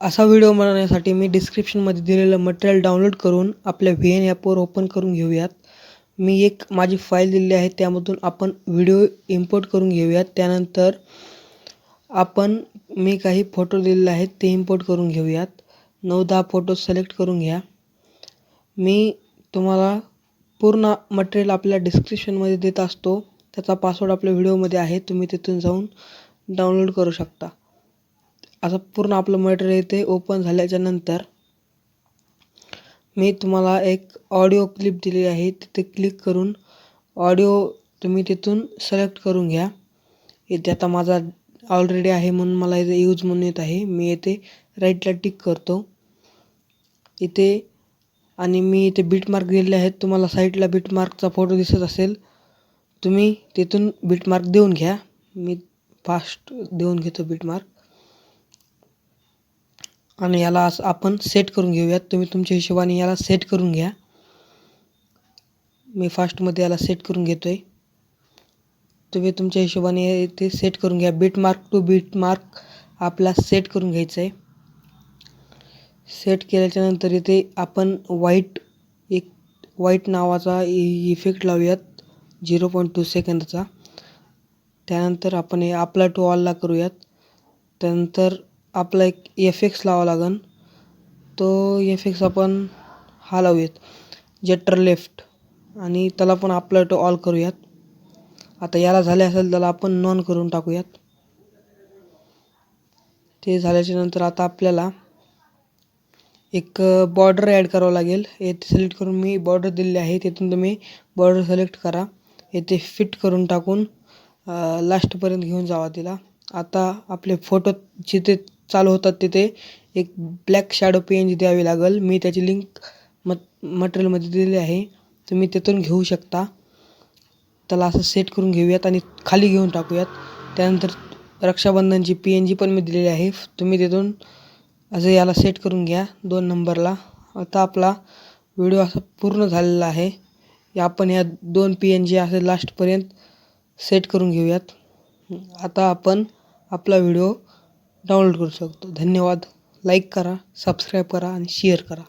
असा व्हिडिओ बनवण्यासाठी मी डिस्क्रिप्शनमध्ये दिलेलं मटेरियल डाउनलोड करून आपल्या VN ॲपवर ओपन करून घेऊयात. मी एक माझी फाईल दिलेली आहे, त्यामधून आपण व्हिडिओ इम्पोर्ट करून घेऊयात. त्यानंतर मी काही फोटो दिलेले आहेत ते इम्पोर्ट करून घेऊयात. 9-10 फोटो सिलेक्ट करून घ्या. मी तुम्हाला पूर्ण मटेरियल आपल्या डिस्क्रिप्शनमध्ये देत असतो. त्याचा पासवर्ड आपल्या व्हिडिओमध्ये आहे, तुम्ही तिथून जाऊन डाउनलोड करू शकता. असं पूर्ण आपलं मटेरियल इथे ओपन झाल्याच्या नंतर मी तुम्हाला एक ऑडिओ क्लिप दिलेली आहे, तिथे क्लिक करून ऑडिओ तुम्ही तिथून सिलेक्ट करून घ्या. इथे आता माझा ऑलरेडी आहे म्हणून मला इथे यूज म्हणून येत आहे. मी इथे राईटला टिक करतो इथे, आणि मी इथे बीटमार्क दिलेले आहेत. तुम्हाला साईडला बीटमार्कचा फोटो दिसत असेल, तुम्ही तिथून बीटमार्क देऊन घ्या. मी फास्ट देऊन घेतो बीटमार्क, आणि याला असं आपण सेट करून घेऊयात. तुम्ही तुमच्या हिशोबाने याला सेट करून घ्या. मी फास्टमध्ये याला सेट करून घेतो आहे. तुम्ही तुमच्या हिशोबाने ते सेट करून घ्या. बीटमार्क टू बीटमार्क आपला सेट करून घ्यायचं आहे. सेट केल्याच्यानंतर इथे आपण व्हाईट नावाचा इफेक्ट लावूयात 0.2 सेकंदाचा. त्यानंतर आपण हे अप्लाय टू ऑलला करूयात. त्यानंतर आपला एक एफेक्ट्स लावावा लागेल. तो एफेक्ट्स आपण हा लावूयात जेटर लेफ्ट, आणि त्याला पण अप्लाय टू ऑल करूयात. आता याला झाले असेल त्याला आपण नॉन करून टाकूयात. ते झाल्याच्या नंतर आता आपल्याला एक बॉर्डर ॲड करावं लागेल. येथे सिलेक्ट करून मी बॉर्डर दिलेली आहे, तिथून तुम्ही बॉर्डर सिलेक्ट करा. येथे फिट करून टाकून लास्टपर्यंत घेऊन जावा तिला. आता आपले फोटो जिथे चालू होतात तिथे एक ब्लॅक शॅडो PNG द्यावी लागेल. मी त्याची लिंक मटेरियलमध्ये दिलेली आहे, तुम्ही तिथून घेऊ शकता. त्याला असं सेट करून घेऊयात आणि खाली घेऊन टाकूयात. त्यानंतर रक्षाबंधनची PNG पण मी दिलेली आहे, तुम्ही तिथून असं याला सेट करून घ्या 2 नंबरला. आता आपला व्हिडिओ असा पूर्ण झालेला आहे. आपण या 2 PNG असे लास्टपर्यंत सेट करून घेऊयात. आता आपण आपला व्हिडिओ डाउनलोड करू शकतो. धन्यवाद. लाईक करा, सबस्क्राईब करा आणि शेअर करा.